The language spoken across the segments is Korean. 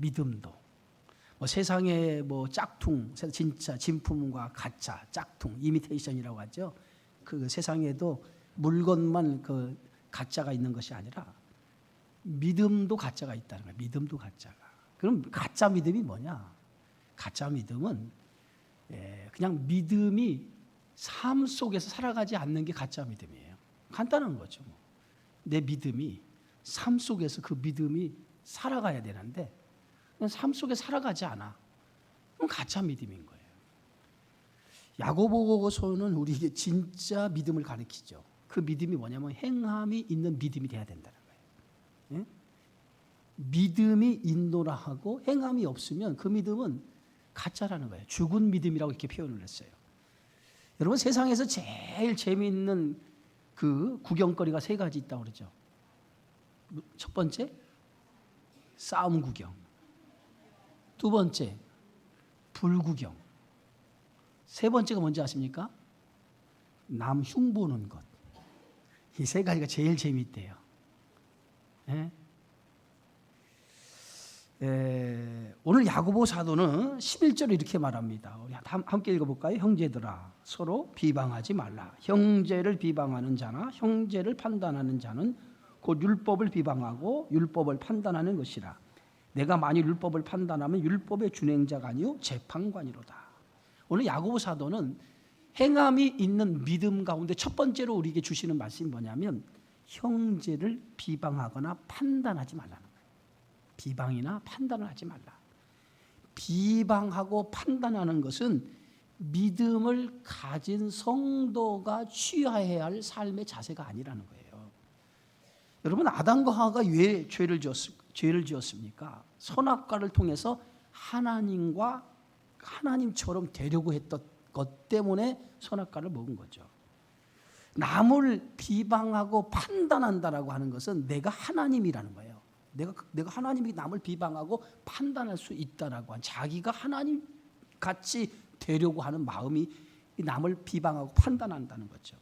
믿음도. 뭐 세상에 뭐 짝퉁, 진짜 진품과 가짜, 짝퉁, 이미테이션이라고 하죠. 그 세상에도 물건만 그 가짜가 있는 것이 아니라 믿음도 가짜가 있다는 거예요. 믿음도 가짜가. 그럼 가짜 믿음이 뭐냐? 가짜 믿음은 그냥 믿음이 삶 속에서 살아가지 않는 게 가짜 믿음이에요. 간단한 거죠. 내 믿음이 삶 속에서 그 믿음이 살아가야 되는데 삶 속에 살아가지 않아. 그럼 가짜 믿음인 거예요. 야고보서는 우리에게 진짜 믿음을 가르치죠. 그 믿음이 뭐냐면 행함이 있는 믿음이 돼야 된다는 거예요. 예? 믿음이 있노라 하고 행함이 없으면 그 믿음은 가짜라는 거예요. 죽은 믿음이라고 이렇게 표현을 했어요. 여러분 세상에서 제일 재미있는 그 구경거리가 세 가지 있다고 그러죠. 첫 번째 싸움 구경, 두 번째 불구경, 세 번째가 뭔지 아십니까? 남 흉보는 것. 이 세 가지가 제일 재미있대요. 네? 오늘 야고보 사도는 11절에 이렇게 말합니다. 우리 함께 읽어볼까요? 형제들아 서로 비방하지 말라. 형제를 비방하는 자나 형제를 판단하는 자는 곧 율법을 비방하고 율법을 판단하는 것이라. 내가 만일 율법을 판단하면 율법의 준행자가 아니요 재판관이로다. 오늘 야고보 사도는 행함이 있는 믿음 가운데 첫 번째로 우리에게 주시는 말씀이 뭐냐면 형제를 비방하거나 판단하지 말라는 거예요. 비방이나 판단을 하지 말라. 비방하고 판단하는 것은 믿음을 가진 성도가 취해야 할 삶의 자세가 아니라는 거예요. 여러분 아담과 하와가 왜 죄를 지었습니까? 선악과를 통해서 하나님처럼 되려고 했던 것 때문에 선악과를 먹은 거죠. 남을 비방하고 판단한다라고 하는 것은 내가 하나님이라는 거예요. 내가 하나님이 남을 비방하고 판단할 수 있다라고 한 자기가 하나님 같이 되려고 하는 마음이 남을 비방하고 판단한다는 거죠.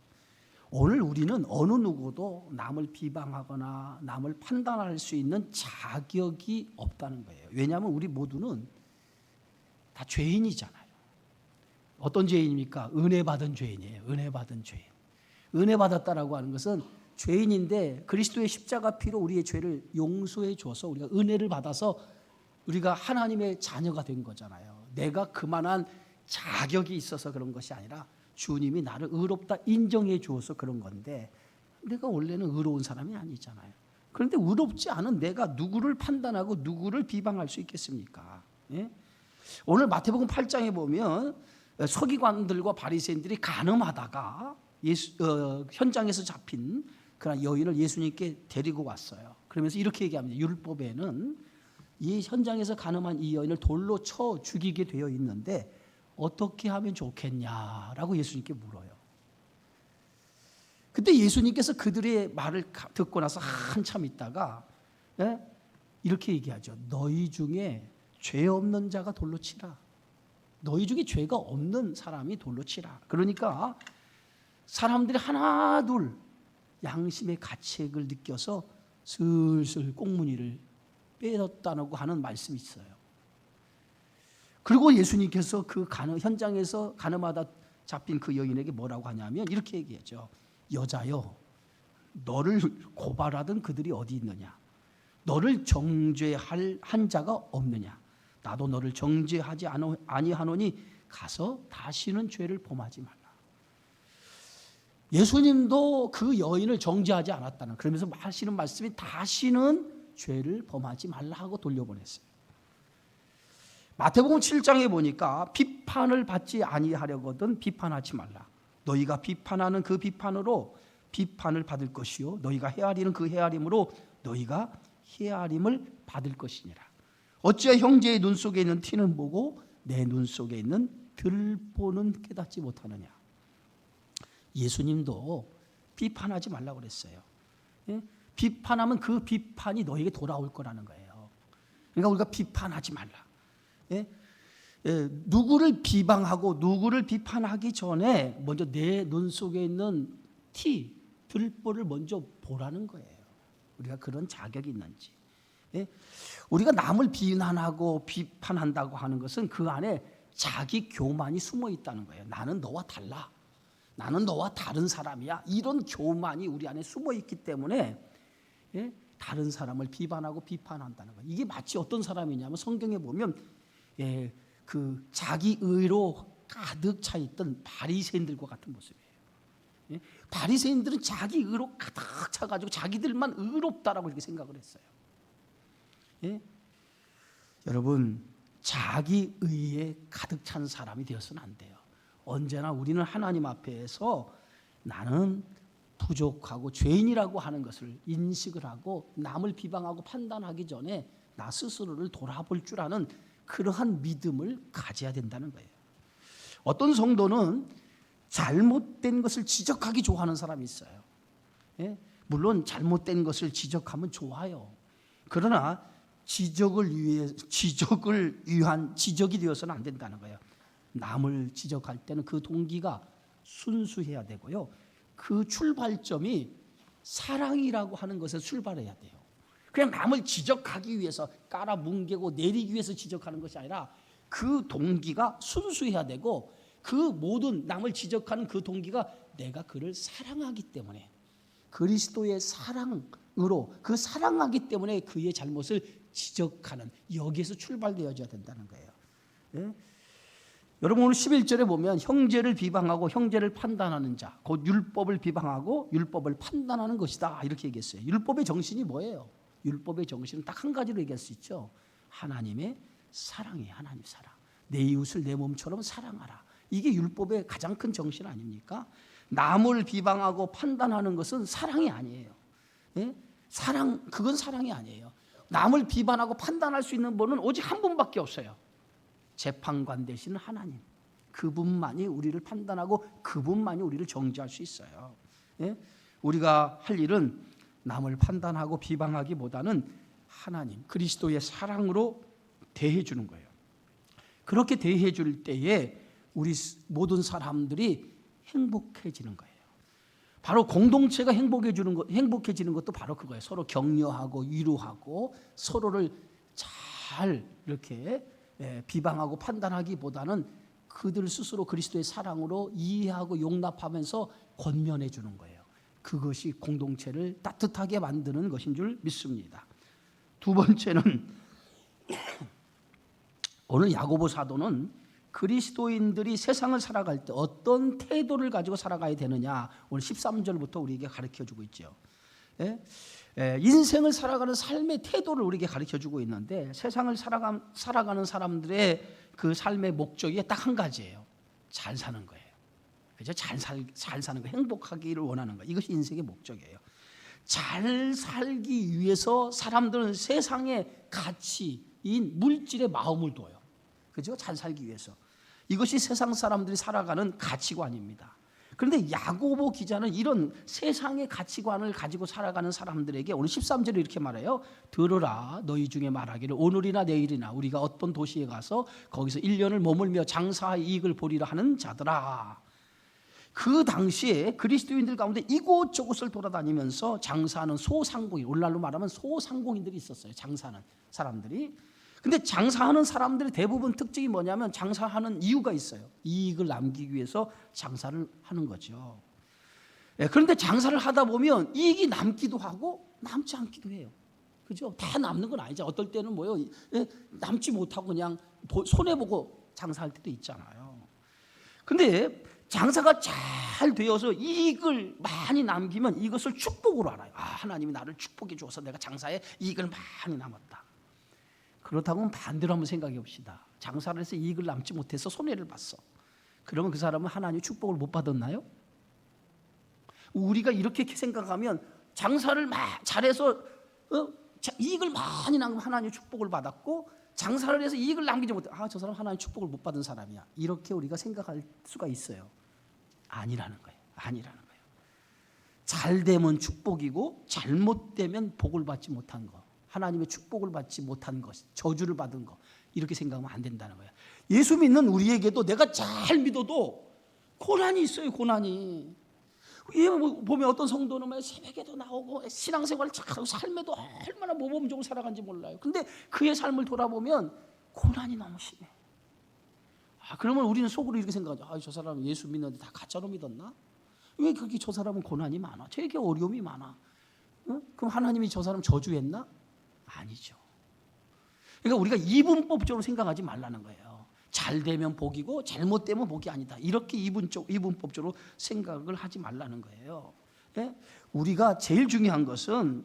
오늘 우리는 어느 누구도 남을 비방하거나 남을 판단할 수 있는 자격이 없다는 거예요. 왜냐하면 우리 모두는 다 죄인이잖아요. 어떤 죄인입니까? 은혜 받은 죄인이에요. 은혜 받은 죄인. 은혜 받았다라고 하는 것은 죄인인데 그리스도의 십자가 피로 우리의 죄를 용서해 줘서 우리가 은혜를 받아서 우리가 하나님의 자녀가 된 거잖아요. 내가 그만한 자격이 있어서 그런 것이 아니라 주님이 나를 의롭다 인정해 주어서 그런 건데 내가 원래는 의로운 사람이 아니잖아요. 그런데 의롭지 않은 내가 누구를 판단하고 누구를 비방할 수 있겠습니까? 예? 오늘 마태복음 8장에 보면 서기관들과 바리새인들이 간음하다가 현장에서 잡힌 그런 여인을 예수님께 데리고 왔어요. 그러면서 이렇게 얘기합니다. 율법에는 이 현장에서 간음한 이 여인을 돌로 쳐 죽이게 되어 있는데 어떻게 하면 좋겠냐라고 예수님께 물어요. 그때 예수님께서 그들의 말을 듣고 나서 한참 있다가 이렇게 얘기하죠. 너희 중에 죄 없는 자가 돌로 치라. 너희 중에 죄가 없는 사람이 돌로 치라. 그러니까 사람들이 하나 둘 양심의 가책을 느껴서 슬슬 꽁무니를 빼었다고 하는 말씀이 있어요. 그리고 예수님께서 그 현장에서 간음하다 잡힌 그 여인에게 뭐라고 하냐면 이렇게 얘기하죠. 여자여, 너를 고발하던 그들이 어디 있느냐? 너를 정죄할 한 자가 없느냐? 나도 너를 정죄하지 아니하노니 가서 다시는 죄를 범하지 말라. 예수님도 그 여인을 정죄하지 않았다는, 그러면서 하시는 말씀이 다시는 죄를 범하지 말라 하고 돌려보냈어요. 마태복음 7장에 보니까 비판을 받지 아니하려거든 비판하지 말라. 너희가 비판하는 그 비판으로 비판을 받을 것이요 너희가 헤아리는 그 헤아림으로 너희가 헤아림을 받을 것이니라. 어찌하여 형제의 눈 속에 있는 티는 보고 내 눈 속에 있는 들보는 깨닫지 못하느냐. 예수님도 비판하지 말라고 그랬어요. 비판하면 그 비판이 너에게 돌아올 거라는 거예요. 그러니까 우리가 비판하지 말라. 누구를 비방하고 누구를 비판하기 전에 먼저 내 눈 속에 있는 들보를 먼저 보라는 거예요. 우리가 그런 자격이 있는지. 예? 우리가 남을 비난하고 비판한다고 하는 것은 그 안에 자기 교만이 숨어 있다는 거예요. 나는 너와 달라. 나는 너와 다른 사람이야. 이런 교만이 우리 안에 숨어 있기 때문에 예? 다른 사람을 비판하고 비판한다는 거예요. 이게 마치 어떤 사람이냐면 성경에 보면 예, 그 자기 의로 가득 차 있던 바리새인들과 같은 모습이에요. 예? 바리새인들은 자기 의로 가득 차가지고 자기들만 의롭다라고 이렇게 생각을 했어요. 예? 여러분, 자기 의에 가득 찬 사람이 되어서는 안 돼요. 언제나 우리는 하나님 앞에서 나는 부족하고 죄인이라고 하는 것을 인식을 하고 남을 비방하고 판단하기 전에 나 스스로를 돌아볼 줄 아는 그러한 믿음을 가져야 된다는 거예요. 어떤 성도는 잘못된 것을 지적하기 좋아하는 사람이 있어요. 예? 물론 잘못된 것을 지적하면 좋아요. 그러나 지적을 위한 지적이 되어서는 안 된다는 거예요. 남을 지적할 때는 그 동기가 순수해야 되고요. 그 출발점이 사랑이라고 하는 것에서 출발해야 돼요. 그냥 남을 지적하기 위해서 깔아뭉개고 내리기 위해서 지적하는 것이 아니라 그 동기가 순수해야 되고 그 모든 남을 지적하는 그 동기가 내가 그를 사랑하기 때문에 그리스도의 사랑으로 그 사랑하기 때문에 그의 잘못을 지적하는 여기에서 출발되어져야 된다는 거예요. 예? 여러분 오늘 11절에 보면 형제를 비방하고 형제를 판단하는 자, 곧 율법을 비방하고 율법을 판단하는 것이다 이렇게 얘기했어요. 율법의 정신이 뭐예요? 율법의 정신은 딱 한 가지로 얘기할 수 있죠. 하나님의 사랑이에요. 하나님 사랑. 내 이웃을 내 몸처럼 사랑하라. 이게 율법의 가장 큰 정신 아닙니까? 남을 비방하고 판단하는 것은 사랑이 아니에요. 예? 그건 사랑이 아니에요. 남을 비판하고 판단할 수 있는 분은 오직 한 분밖에 없어요. 재판관 되시는 하나님. 그분만이 우리를 판단하고 그분만이 우리를 정죄할 수 있어요. 예? 우리가 할 일은 남을 판단하고 비방하기보다는 하나님, 그리스도의 사랑으로 대해 주는 거예요. 그렇게 대해 줄 때에 우리 모든 사람들이 행복해지는 거예요. 바로 공동체가 행복해지는 것도 바로 그거예요. 서로 격려하고 위로하고 서로를 잘 이렇게 비방하고 판단하기보다는 그들 스스로 그리스도의 사랑으로 이해하고 용납하면서 권면해 주는 거예요. 그것이 공동체를 따뜻하게 만드는 것인 줄 믿습니다. 두 번째는 오늘 야고보 사도는 그리스도인들이 세상을 살아갈 때 어떤 태도를 가지고 살아가야 되느냐 오늘 13절부터 우리에게 가르쳐주고 있죠. 인생을 살아가는 삶의 태도를 우리에게 가르쳐주고 있는데 세상을 살아가는 사람들의 그 삶의 목적이 딱 한 가지예요. 잘 사는 거예요. 그죠? 잘 사는 거, 행복하기를 원하는 거. 이것이 인생의 목적이에요. 잘 살기 위해서 사람들은 세상의 가치인 물질의 마음을 둬요. 그죠? 잘 살기 위해서. 이것이 세상 사람들이 살아가는 가치관입니다. 그런데 야고보 기자는 이런 세상의 가치관을 가지고 살아가는 사람들에게 오늘 13절에 이렇게 말해요. 들으라 너희 중에 말하기를 오늘이나 내일이나 우리가 어떤 도시에 가서 거기서 1년을 머물며 장사의 이익을 보리라 하는 자들아. 그 당시에 그리스도인들 가운데 이곳저곳을 돌아다니면서 장사하는 소상공인, 오늘날로 말하면 소상공인들이 있었어요. 장사하는 사람들이. 근데 장사하는 사람들의 대부분 특징이 뭐냐면 장사하는 이유가 있어요. 이익을 남기기 위해서 장사를 하는 거죠. 그런데 장사를 하다 보면 이익이 남기도 하고 남지 않기도 해요. 그죠? 다 남는 건 아니죠. 어떨 때는 뭐요? 남지 못하고 그냥 손해보고 장사할 때도 있잖아요. 근데 장사가 잘 되어서 이익을 많이 남기면 이것을 축복으로 알아요. 하나님이 나를 축복해 주어서 내가 장사에 이익을 많이 남았다. 그렇다고 반대로 한번 생각해 봅시다. 장사를 해서 이익을 남지 못해서 손해를 봤어. 그러면 그 사람은 하나님의 축복을 못 받았나요? 우리가 이렇게 생각하면 장사를 잘해서 이익을 많이 남기면 하나님의 축복을 받았고 장사를 해서 이익을 남기지 못해 저 사람 하나님의 축복을 못 받은 사람이야. 이렇게 우리가 생각할 수가 있어요. 아니라는 거예요. 아니라는 거예요. 잘 되면 축복이고 잘못되면 복을 받지 못한 거. 하나님의 축복을 받지 못한 것, 저주를 받은 것 이렇게 생각하면 안 된다는 거예요. 예수 믿는 우리에게도 내가 잘 믿어도 고난이 있어요. 고난이. 보면 어떤 성도는 새벽에도 나오고 신앙생활을 잘하고 삶에도 얼마나 모범적으로 살아간지 몰라요. 근데 그의 삶을 돌아보면 고난이 너무 심해. 그러면 우리는 속으로 이렇게 생각하죠. 저 사람은 예수 믿는데 다 가짜로 믿었나? 왜 그렇게 저 사람은 고난이 많아? 저에게 어려움이 많아? 그럼 하나님이 저 사람 저주했나? 아니죠. 그러니까 우리가 이분법적으로 생각하지 말라는 거예요. 잘 되면 복이고 잘못되면 복이 아니다. 이렇게 이분법적으로 생각을 하지 말라는 거예요. 우리가 제일 중요한 것은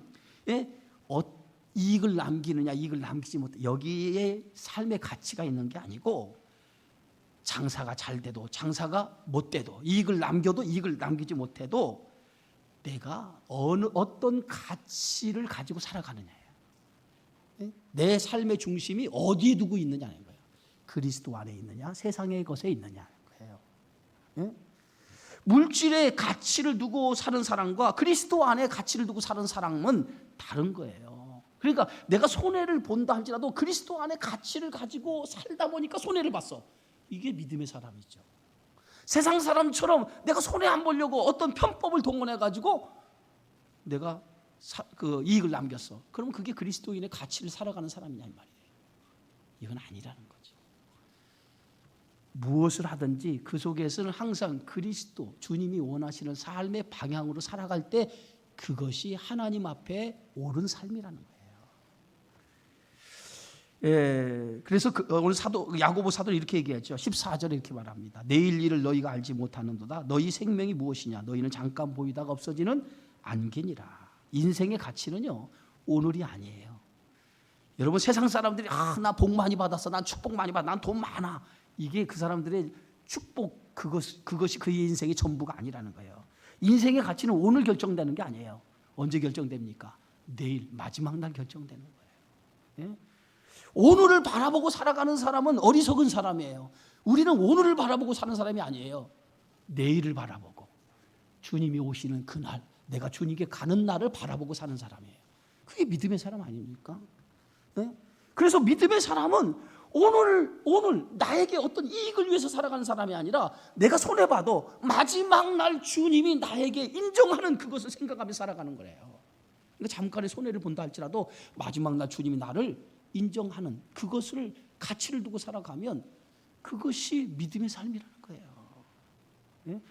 이익을 남기느냐, 이익을 남기지 못해. 여기에 삶의 가치가 있는 게 아니고 장사가 잘 돼도 장사가 못 돼도 이익을 남겨도 이익을 남기지 못해도 내가 어떤 가치를 가지고 살아가느냐예요. 내 삶의 중심이 어디에 두고 있느냐는 거예요. 그리스도 안에 있느냐, 세상의 것에 있느냐는 거예요. 물질의 가치를 두고 사는 사람과 그리스도 안에 가치를 두고 사는 사람은 다른 거예요. 그러니까 내가 손해를 본다 할지라도 그리스도 안에 가치를 가지고 살다 보니까 손해를 봤어. 이게 믿음의 사람이죠. 세상 사람처럼 내가 손해 안 보려고 어떤 편법을 동원해 가지고 내가 그 이익을 남겼어. 그러면 그게 그리스도인의 가치를 살아가는 사람이냐 이 말이에요. 이건 아니라는 거죠. 무엇을 하든지 그 속에서는 항상 그리스도, 주님이 원하시는 삶의 방향으로 살아갈 때 그것이 하나님 앞에 옳은 삶이라는 거예요. 그래서 오늘 야고보 사도는 이렇게 얘기했죠. 14절에 이렇게 말합니다. 내일 일을 너희가 알지 못하는도다. 너희 생명이 무엇이냐? 너희는 잠깐 보이다가 없어지는 안개니라. 인생의 가치는요, 오늘이 아니에요. 여러분, 세상 사람들이 나 복 많이 받았어, 난 축복 많이 받아, 난 돈 많아, 이게 그 사람들의 축복, 그것이 그의 인생의 전부가 아니라는 거예요. 인생의 가치는 오늘 결정되는 게 아니에요. 언제 결정됩니까? 내일 마지막 날 결정되는 거예요. 오늘을 바라보고 살아가는 사람은 어리석은 사람이에요. 우리는 오늘을 바라보고 사는 사람이 아니에요. 내일을 바라보고 주님이 오시는 그날, 내가 주님께 가는 날을 바라보고 사는 사람이에요. 그게 믿음의 사람 아닙니까? 그래서 믿음의 사람은 오늘 나에게 어떤 이익을 위해서 살아가는 사람이 아니라 내가 손해봐도 마지막 날 주님이 나에게 인정하는 그것을 생각하며 살아가는 거예요. 그러니까 잠깐의 손해를 본다 할지라도 마지막 날 주님이 나를 인정하는 그것을 가치를 두고 살아가면 그것이 믿음의 삶이라는 거예요.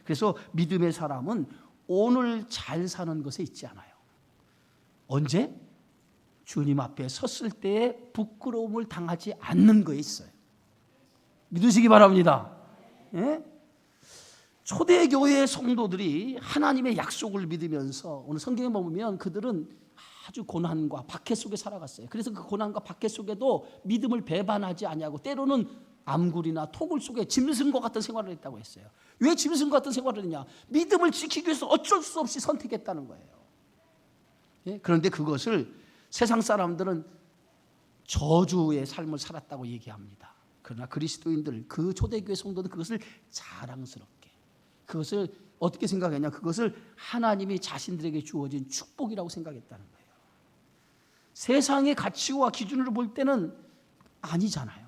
그래서 믿음의 사람은 오늘 잘 사는 것에 있지 않아요. 언제? 주님 앞에 섰을 때에 부끄러움을 당하지 않는 거에 있어요. 믿으시기 바랍니다. 초대교회 성도들이 하나님의 약속을 믿으면서 오늘 성경에 보면 그들은 아주 고난과 박해 속에 살아갔어요. 그래서 그 고난과 박해 속에도 믿음을 배반하지 아니하고 때로는 암굴이나 토굴 속에 짐승과 같은 생활을 했다고 했어요. 왜 짐승과 같은 생활을 했냐? 믿음을 지키기 위해서 어쩔 수 없이 선택했다는 거예요. 그런데 그것을 세상 사람들은 저주의 삶을 살았다고 얘기합니다. 그러나 그리스도인들, 그 초대교회 성도는 그것을 자랑스럽게, 그것을 어떻게 생각했냐? 그것을 하나님이 자신들에게 주어진 축복이라고 생각했다는 거예요. 세상의 가치와 기준으로 볼 때는 아니잖아요.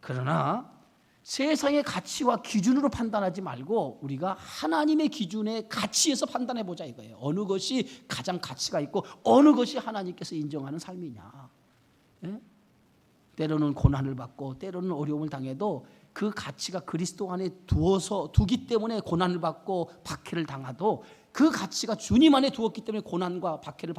그러나 세상의 가치와 기준으로 판단하지 말고 우리가 하나님의 기준의 가치에서 판단해 보자 이거예요. 어느 것이 가장 가치가 있고 어느 것이 하나님께서 인정하는 삶이냐. 때로는 고난을 받고 때로는 어려움을 당해도 그 가치가 그리스도 안에 두기 때문에 고난을 받고 박해를 당하도 그 가치가 주님 안에 두었기 때문에 고난과 박해를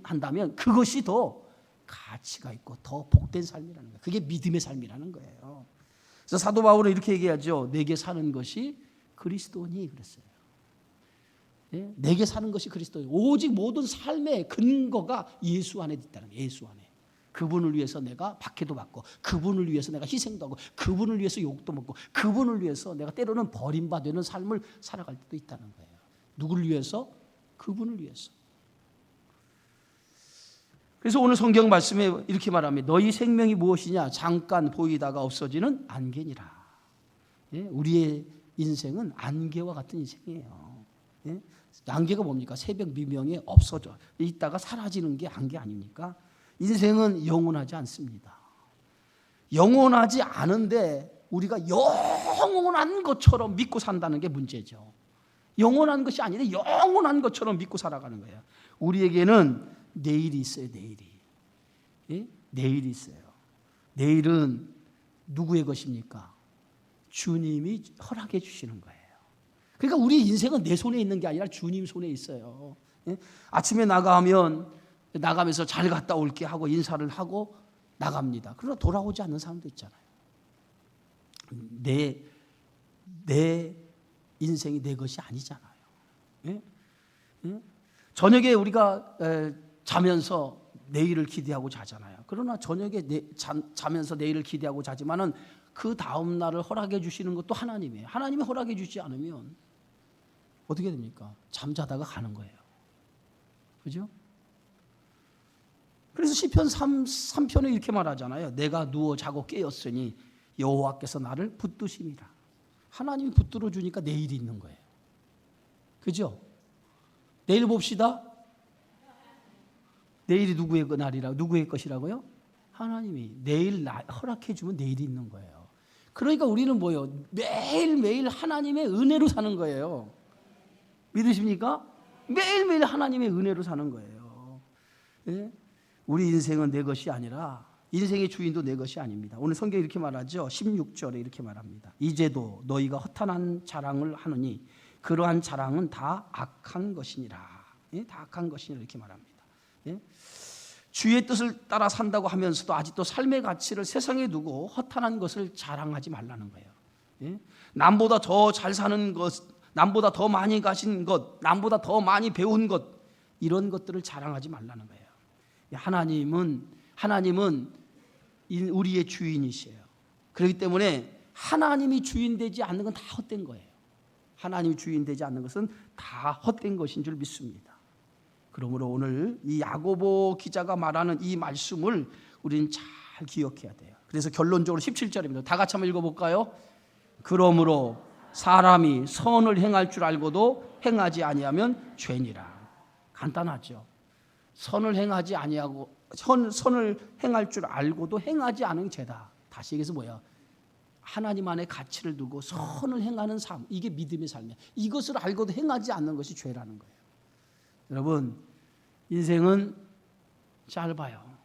한다면 그것이 더 가치가 있고 더 복된 삶이라는 거예요. 그게 믿음의 삶이라는 거예요. 그래서 사도 바울은 이렇게 얘기하죠. 내게 사는 것이 그리스도니 그랬어요. 내게 사는 것이 그리스도니. 오직 모든 삶의 근거가 예수 안에 있다는 거예요. 예수 안에. 그분을 위해서 내가 박해도 받고 그분을 위해서 내가 희생도 하고 그분을 위해서 욕도 먹고 그분을 위해서 내가 때로는 버림받는 삶을 살아갈 때도 있다는 거예요. 누구를 위해서? 그분을 위해서. 그래서 오늘 성경 말씀에 이렇게 말합니다. 너희 생명이 무엇이냐? 잠깐 보이다가 없어지는 안개니라. 우리의 인생은 안개와 같은 인생이에요. 안개가 뭡니까? 새벽 미명에 없어져 있다가 사라지는 게 안개 아닙니까? 인생은 영원하지 않습니다. 영원하지 않은데 우리가 영원한 것처럼 믿고 산다는 게 문제죠. 영원한 것이 아닌데 영원한 것처럼 믿고 살아가는 거예요. 우리에게는 내일이 있어요. 내일이. 예? 내일이 있어요. 내일은 누구의 것입니까? 주님이 허락해 주시는 거예요. 그러니까 우리 인생은 내 손에 있는 게 아니라 주님 손에 있어요. 예? 아침에 나가면서 잘 갔다 올게 하고 인사를 하고 나갑니다. 그러나 돌아오지 않는 사람도 있잖아요. 내 인생이 내 것이 아니잖아요. 예? 예? 저녁에 우리가 자면서 내일을 기대하고 자잖아요. 그러나 저녁에 자면서 내일을 기대하고 자지만은 그 다음 날을 허락해 주시는 것도 하나님이에요. 하나님이 허락해 주지 않으면 어떻게 됩니까? 잠자다가 가는 거예요. 그죠? 그래서 시편 3편에 이렇게 말하잖아요. 내가 누워 자고 깨었으니 여호와께서 나를 붙드심이라. 하나님이 붙들어 주니까 내일이 있는 거예요. 그죠? 내일 봅시다. 내일이 누구의 누구의 것이라고요? 하나님이 내일 허락해 주면 내일이 있는 거예요. 그러니까 우리는 뭐예요? 매일매일 하나님의 은혜로 사는 거예요. 믿으십니까? 매일매일 하나님의 은혜로 사는 거예요. 예? 우리 인생은 내 것이 아니라 인생의 주인도 내 것이 아닙니다. 오늘 성경이 이렇게 말하죠. 16절에 이렇게 말합니다. 이제도 너희가 허탄한 자랑을 하느니 그러한 자랑은 다 악한 것이니라. 예? 다 악한 것이니라 이렇게 말합니다. 예? 주의 뜻을 따라 산다고 하면서도 아직도 삶의 가치를 세상에 두고 허탄한 것을 자랑하지 말라는 거예요. 예? 남보다 더 잘 사는 것, 남보다 더 많이 가신 것, 남보다 더 많이 배운 것, 이런 것들을 자랑하지 말라는 거예요. 하나님은 우리의 주인이시에요. 그렇기 때문에 하나님이 주인 되지 않는 건 다 헛된 거예요. 하나님이 주인 되지 않는 것은 다 헛된 것인 줄 믿습니다. 그러므로 오늘 이 야고보 기자가 말하는 이 말씀을 우리는 잘 기억해야 돼요. 그래서 결론적으로 17절입니다. 다 같이 한번 읽어볼까요? 그러므로 사람이 선을 행할 줄 알고도 행하지 아니하면 죄니라. 간단하죠. 선을 행하지 아니하고 선을 행할 줄 알고도 행하지 않은 죄다. 다시 얘기해서 뭐야? 하나님 안에 가치를 두고 선을 행하는 삶, 이게 믿음의 삶이야. 이것을 알고도 행하지 않는 것이 죄라는 거예요. 여러분, 인생은 짧아요.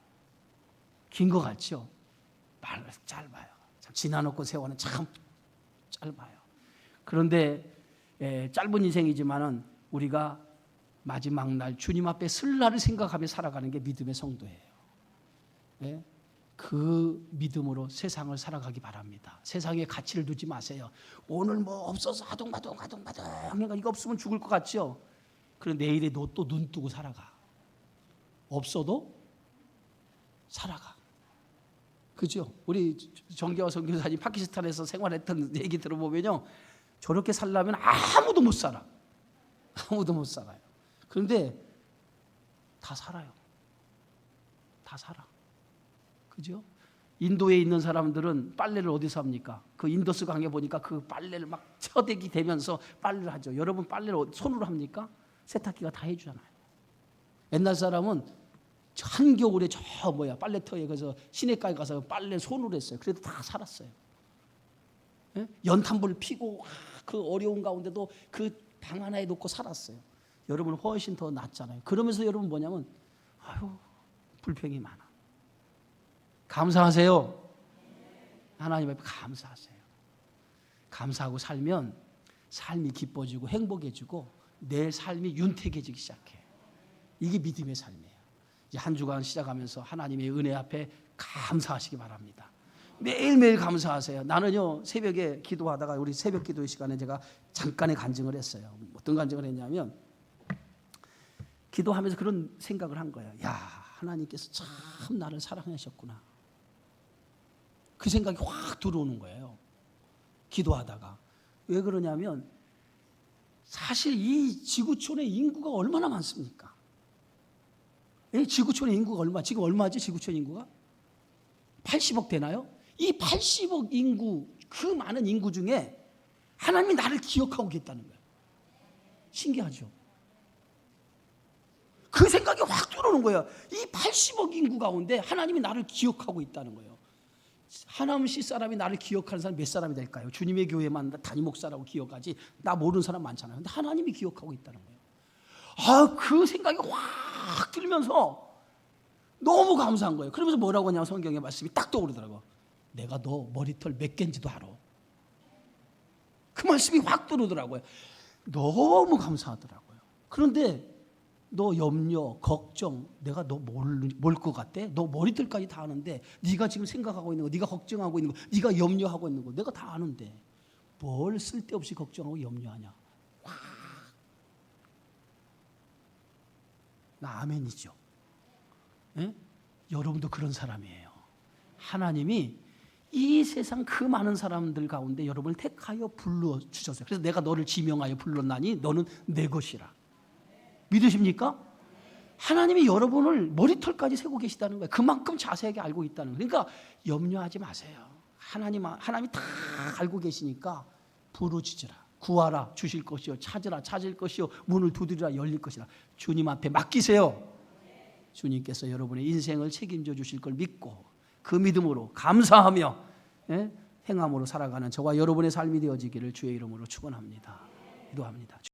긴 것 같죠? 짧아요. 참 지나놓고 세월은 참 짧아요. 그런데 짧은 인생이지만은 우리가 마지막 날 주님 앞에 설 날을 생각하며 살아가는 게 믿음의 성도예요. 예? 그 믿음으로 세상을 살아가기 바랍니다. 세상에 가치를 두지 마세요. 오늘 뭐 없어서 아둥바둥 이거 없으면 죽을 것 같죠? 그럼 내일에 너 또 눈 뜨고 살아가. 없어도 살아가. 그죠? 우리 정기화 선교사님 파키스탄에서 생활했던 얘기 들어보면요, 저렇게 살려면 아무도 못 살아. 아무도 못 살아요. 그런데 다 살아요. 다 살아. 그죠? 인도에 있는 사람들은 빨래를 어디서 합니까? 그 인더스 강에 보니까 그 빨래를 막 쳐대기 대면서 빨래를 하죠. 여러분 빨래를 손으로 합니까? 세탁기가 다 해주잖아요. 옛날 사람은 한겨울에 빨래터에 가서 시내가에 가서 빨래 손으로 했어요. 그래도 다 살았어요. 예? 연탄불 피고 그 어려운 가운데도 그 방 하나에 놓고 살았어요. 여러분 훨씬 더 낫잖아요. 그러면서 여러분 뭐냐면 불평이 많아. 감사하세요. 하나님 앞에 감사하세요. 감사하고 살면 삶이 기뻐지고 행복해지고 내 삶이 윤택해지기 시작해. 이게 믿음의 삶이에요. 이제 한 주간 시작하면서 하나님의 은혜 앞에 감사하시기 바랍니다. 매일매일 감사하세요. 나는요, 새벽에 기도하다가 우리 새벽 기도 시간에 제가 잠깐의 간증을 했어요. 어떤 간증을 했냐면 기도하면서 그런 생각을 한 거예요. 야, 하나님께서 참 나를 사랑하셨구나. 그 생각이 확 들어오는 거예요. 기도하다가. 왜 그러냐면 사실 이 지구촌의 인구가 얼마나 많습니까? 지구촌의 인구가 지금 얼마지? 지구촌 인구가? 80억 되나요? 이 80억 인구, 그 많은 인구 중에 하나님이 나를 기억하고 계시다는 거예요. 신기하죠? 그 생각이 확 들어오는 거예요. 이 80억 인구 가운데 하나님이 나를 기억하고 있다는 거예요. 하남시 사람이 나를 기억하는 사람이 몇 사람이 될까요? 주님의 교회만 담임 목사라고 기억하지 나 모르는 사람 많잖아요. 근데 하나님이 기억하고 있다는 거예요. 그 생각이 확 들면서 너무 감사한 거예요. 그러면서 뭐라고 하냐면 성경의 말씀이 딱 떠오르더라고요. 내가 너 머리털 몇 개인지도 알아. 그 말씀이 확 들어오더라고요. 너무 감사하더라고요. 그런데 너 염려, 걱정, 내가 너 뭘 것 같아? 너 머리털까지 다 아는데 네가 지금 생각하고 있는 거, 네가 걱정하고 있는 거, 네가 염려하고 있는 거 내가 다 아는데 뭘 쓸데없이 걱정하고 염려하냐. 나 아멘이죠. 예? 여러분도 그런 사람이에요. 하나님이 이 세상 그 많은 사람들 가운데 여러분을 택하여 불러주셨어요. 그래서 내가 너를 지명하여 불렀나니 너는 내 것이라. 믿으십니까? 하나님이 여러분을 머리털까지 세고 계시다는 거예요. 그만큼 자세하게 알고 있다는 거예요. 그러니까 염려하지 마세요. 하나님이 다 알고 계시니까 부르짖으라. 구하라 주실 것이요. 찾으라 찾을 것이요. 문을 두드리라 열릴 것이라. 주님 앞에 맡기세요. 주님께서 여러분의 인생을 책임져 주실 걸 믿고 그 믿음으로 감사하며 행함으로 살아가는 저와 여러분의 삶이 되어지기를 주의 이름으로 축원합니다. 기도합니다.